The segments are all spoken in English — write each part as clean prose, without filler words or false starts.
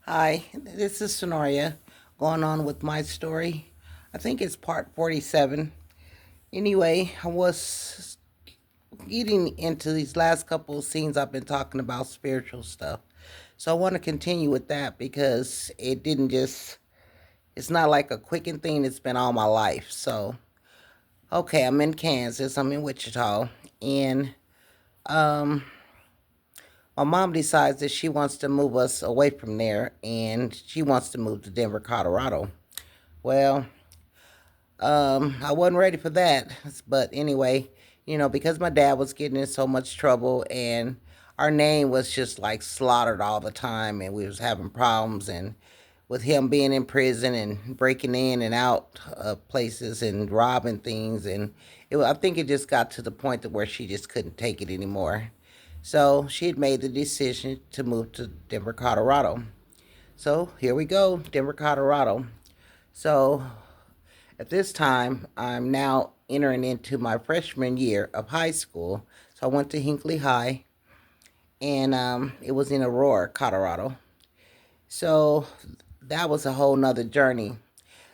Hi, this is Sonoria going on with my story. I think it's part 47. Anyway, I was getting into these last couple of scenes. I've been talking about spiritual stuff. So I want to continue with that because it's not like a quickened thing, it's been all my life. So, okay, I'm in Kansas, I'm in Wichita, and um, my mom decides that she wants to move us away from there and she wants to move to Denver, Colorado. Well, I wasn't ready for that. But anyway, because my dad was getting in so much trouble and our name was just like slaughtered all the time and we was having problems and with him being in prison and breaking in and out of places and robbing things and I think it just got to the point to where she just couldn't take it anymore. So she had made the decision to move to Denver, Colorado. So here we go, Denver, Colorado. So at this time, I'm now entering into my freshman year of high school. So I went to Hinkley High, and it was in Aurora, Colorado. So that was a whole nother journey.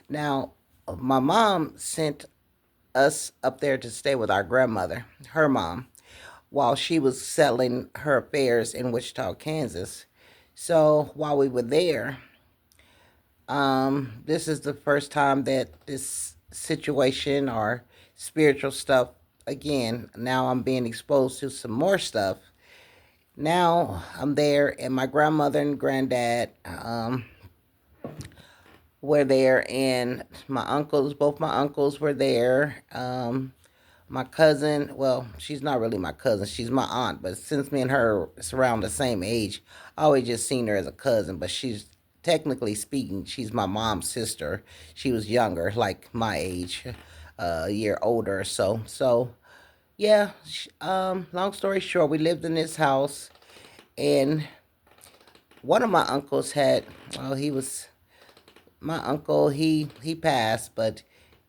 Now, my mom sent us up there to stay with our grandmother, her mom, while she was settling her affairs in Wichita, Kansas. So while we were there, this is the first time that this situation or spiritual stuff, again, now I'm being exposed to some more stuff. Now I'm there, and my grandmother and granddad were there, and my uncles, both my uncles were there. My cousin, well, she's not really my cousin, she's my aunt, but since me and her is around the same age, I always just seen her as a cousin, but she's technically speaking, she's my mom's sister. She was younger, like my age, a year older or so. So, yeah, long story short, we lived in this house, and one of my uncles had, well, he was my uncle, he passed, but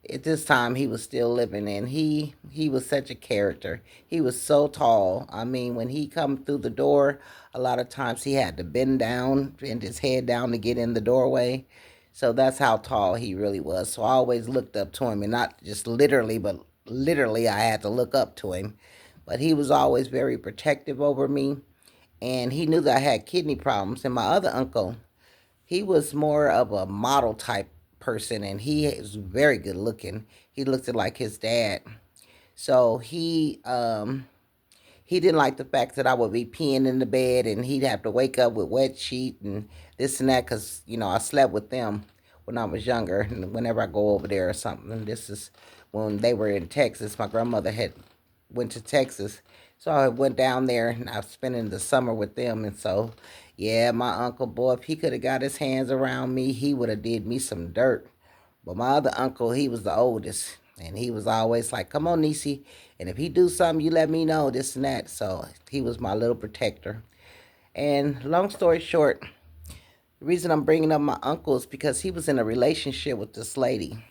at this time he was still living, and he was such a character. He was so tall. I mean, when he come through the door, a lot of times he had to bend down, bend his head down to get in the doorway. So that's how tall he really was. So I always looked up to him, and not just literally, but literally I had to look up to him. But he was always very protective over me, and he knew that I had kidney problems. And my other uncle, he was more of a model type person, and he is very good looking. He looked like his dad. So he didn't like the fact that I would be peeing in the bed and he'd have to wake up with wet sheet and this and that, because I slept with them when I was younger, and whenever I go over there or something. This is when they were in Texas. My grandmother had went to Texas, so I went down there and I was spending the summer with them. And so, yeah, my uncle, boy, if he could have got his hands around me, he would have did me some dirt. But my other uncle, he was the oldest, and he was always like, "Come on, Nisi, and if he do something, you let me know, this and that." So he was my little protector. And long story short, the reason I'm bringing up my uncle is because he was in a relationship with this lady,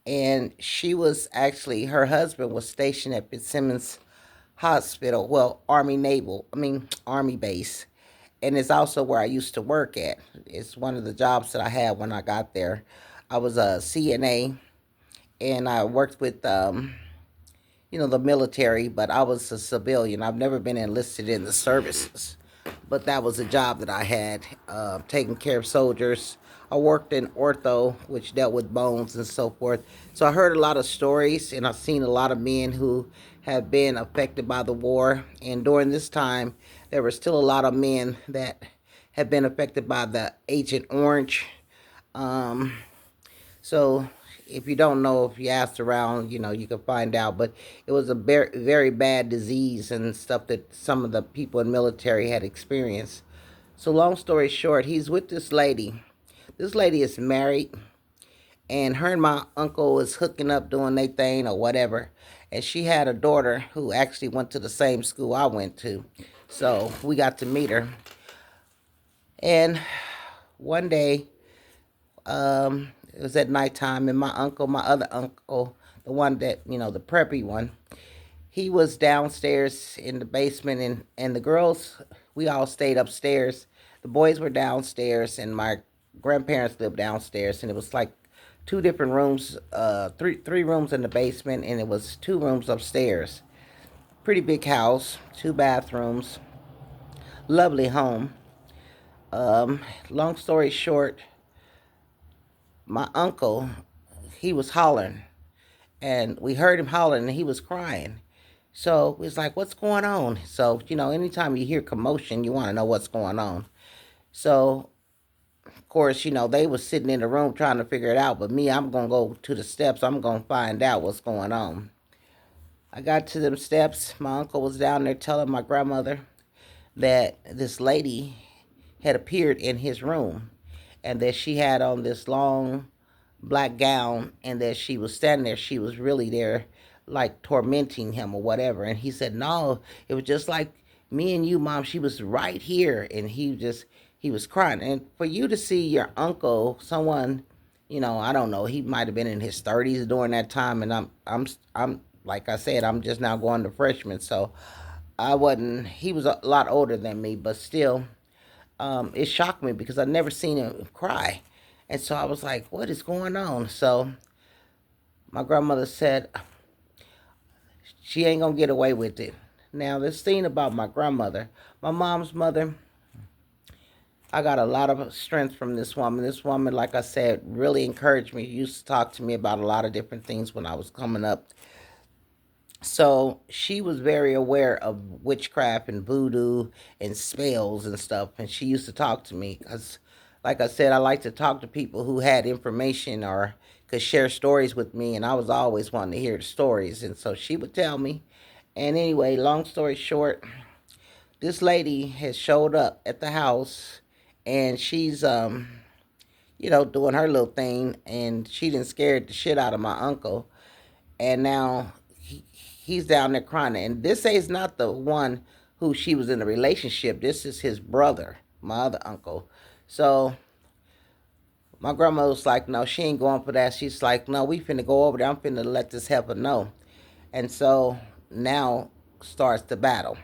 and she was actually, her husband was stationed at Fitzsimmons Hospital, well, Army base, and it's also where I used to work at. It's one of the jobs that I had when I got there. I was a CNA, and I worked with the military, but I was a civilian. I've never been enlisted in the services, but that was a job that I had, taking care of soldiers. I worked in ortho, which dealt with bones and so forth. So I heard a lot of stories, and I've seen a lot of men who have been affected by the war. And during this time, there were still a lot of men that have been affected by the Agent Orange. Um, so if you don't know, if you asked around, you can find out. But it was a very, very bad disease and stuff that some of the people in military had experienced. So long story short, he's with this lady. This lady is married, and her and my uncle is hooking up, doing their thing or whatever. And she had a daughter who actually went to the same school I went to. So we got to meet her. And one day, it was at nighttime, and my uncle, my other uncle, the one that, the preppy one, he was downstairs in the basement, and the girls, we all stayed upstairs. The boys were downstairs, and my grandparents lived downstairs, and it was like two different rooms, three rooms in the basement, and it was two rooms upstairs. Pretty big house, two bathrooms, lovely home. Um, Long story short, my uncle, he was hollering, and we heard him hollering, and he was crying. So it's like, what's going on? So, anytime you hear commotion, you want to know what's going on. So, of course, they was sitting in the room trying to figure it out. But me, I'm going to go to the steps. I'm going to find out what's going on. I got to them steps. My uncle was down there telling my grandmother that this lady had appeared in his room and that she had on this long black gown and that she was standing there. She was really there, like tormenting him or whatever. And he said, no, it was just like me and you, Mom. She was right here. And he was crying. And for you to see your uncle, someone, I don't know, he might have been in his 30s during that time. And I'm like I said, I'm just now going to freshman. So I wasn't, he was a lot older than me, but still, it shocked me because I'd never seen him cry. And so I was like, what is going on? So my grandmother said, she ain't going to get away with it. Now, this thing about my grandmother, my mom's mother, I got a lot of strength from this woman. This woman, like I said, really encouraged me. Used to talk to me about a lot of different things when I was coming up. So she was very aware of witchcraft and voodoo and spells and stuff. And she used to talk to me because, like I said, I like to talk to people who had information or could share stories with me. And I was always wanting to hear the stories. And so she would tell me. And anyway, long story short, this lady has showed up at the house and she's, doing her little thing. And she done scared the shit out of my uncle. And now he's down there crying. And this is not the one who she was in a relationship. This is his brother, my other uncle. So my grandma was like, no, she ain't going for that. She's like, no, we finna go over there. I'm finna let this heifer know. And so now starts the battle.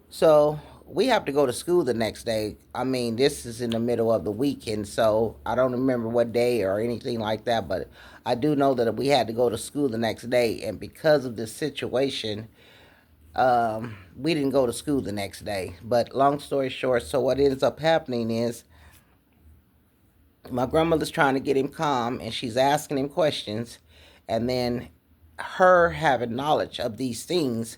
So we have to go to school the next day. I mean, this is in the middle of the week, and so I don't remember what day or anything like that, but I do know that we had to go to school the next day, and because of this situation, we didn't go to school the next day. But long story short, so what ends up happening is my grandmother's trying to get him calm, and she's asking him questions, and then her having knowledge of these things,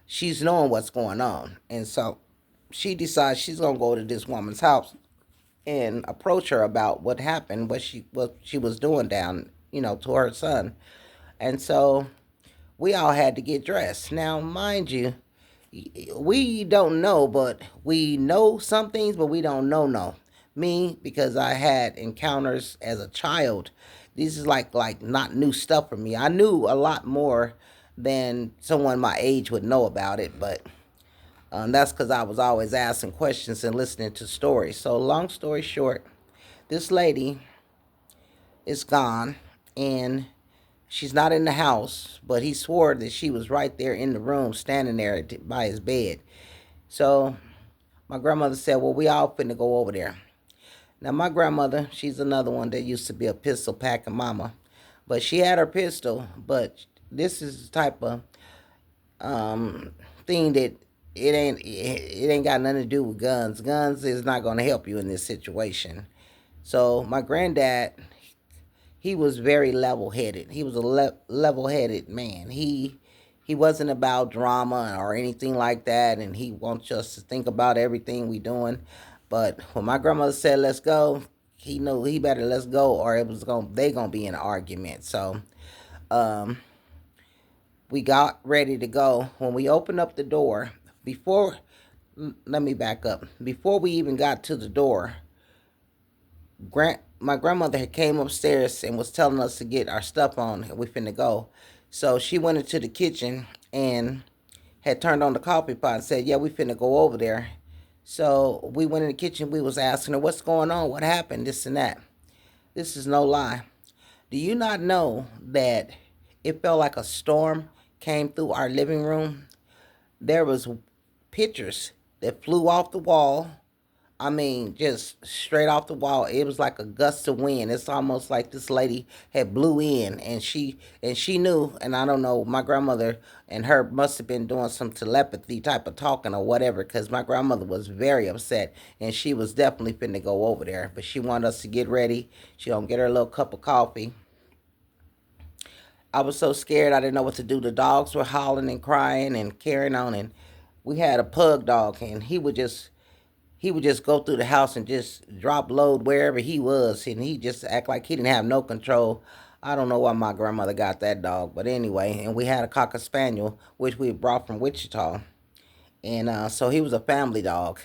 she's knowing what's going on, and so she decides she's gonna go to this woman's house and approach her about what happened, what she was doing down, to her son. And so we all had to get dressed. Now, mind you, we don't know, but we know some things, but we don't know no. Me, because I had encounters as a child. This is like not new stuff for me. I knew a lot more than someone my age would know about it, but that's because I was always asking questions and listening to stories. So, long story short, this lady is gone and she's not in the house, but he swore that she was right there in the room, standing there by his bed. So, my grandmother said, well, we all finna go over there. Now, my grandmother, she's another one that used to be a pistol packing mama. But she had her pistol, but this is the type of thing that it ain't got nothing to do with guns. Guns is not going to help you in this situation. So my granddad, he was very level-headed. He was a level-headed man. He wasn't about drama or anything like that, and he wants us to think about everything we doing. But when my grandmother said let's go, he knew he better let's go or they gonna be in an argument. So um we got ready to go. When we opened up the door, before let me back up. Before we even got to the door, my grandmother had came upstairs and was telling us to get our stuff on. We finna go. So she went into the kitchen and had turned on the coffee pot and said, yeah, we finna go over there. So we went in the kitchen. We was asking her, what's going on? What happened? This and that. This is no lie. Do you not know that it felt like a storm came through our living room? There was pictures that flew off the wall. I mean, just straight off the wall. It was like a gust of wind. It's almost like this lady had blew in, and she knew. And I don't know, my grandmother and her must have been doing some telepathy type of talking or whatever, because my grandmother was very upset, and she was definitely finna go over there. But she wanted us to get ready. She gonna get her a little cup of coffee. I was so scared I didn't know what to do. The dogs were howling and crying and carrying on, and we had a pug dog, and he would just go through the house and just drop load wherever he was, and he just act like he didn't have no control. I don't know why my grandmother got that dog, but anyway, and we had a cocker spaniel which we brought from Wichita, and so he was a family dog.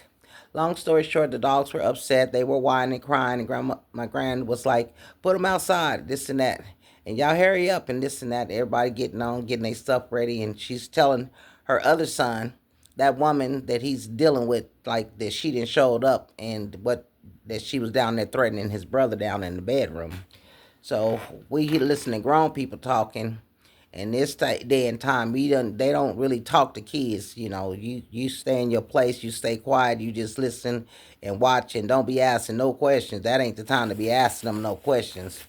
Long story short, the dogs were upset. They were whining, crying, and my grand was like, "Put them outside, this and that, and y'all hurry up and this and that." Everybody getting on, getting their stuff ready, and she's telling her other son, that woman that he's dealing with, like that she didn't showed up, and what that she was down there threatening his brother down in the bedroom. So we here listening to grown people talking, and this day and time, they don't really talk to kids. You stay in your place, you stay quiet, you just listen and watch, and don't be asking no questions. That ain't the time to be asking them no questions.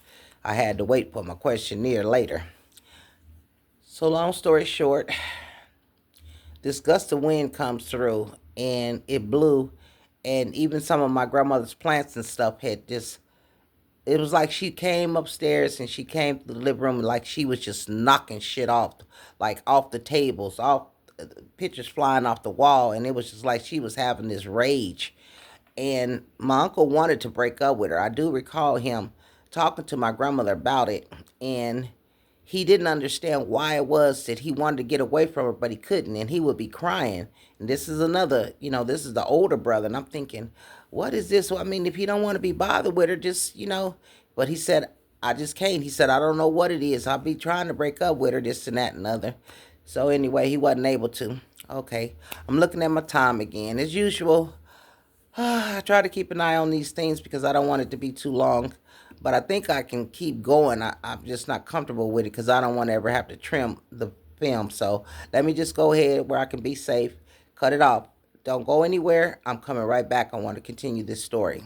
I had to wait for my questionnaire later. So long story short, this gust of wind comes through, and it blew, and even some of my grandmother's plants and stuff had just, it was like she came upstairs and she came to the living room like she was just knocking shit off, like off the tables, off pictures flying off the wall, and it was just like she was having this rage. And my uncle wanted to break up with her. I do recall him talking to my grandmother about it, and he didn't understand why it was that he wanted to get away from her, but he couldn't, and he would be crying. And this is another, this is the older brother, and I'm thinking, what is this? Well, I mean, if he don't want to be bothered with her, just. But he said, I just can't. He said, I don't know what it is. I'll be trying to break up with her, this and that and other. So anyway, he wasn't able to. Okay, I'm looking at my time again. As usual, I try to keep an eye on these things because I don't want it to be too long. But I think I can keep going. I'm just not comfortable with it because I don't want to ever have to trim the film. So let me just go ahead where I can be safe, cut it off. Don't go anywhere. I'm coming right back. I want to continue this story.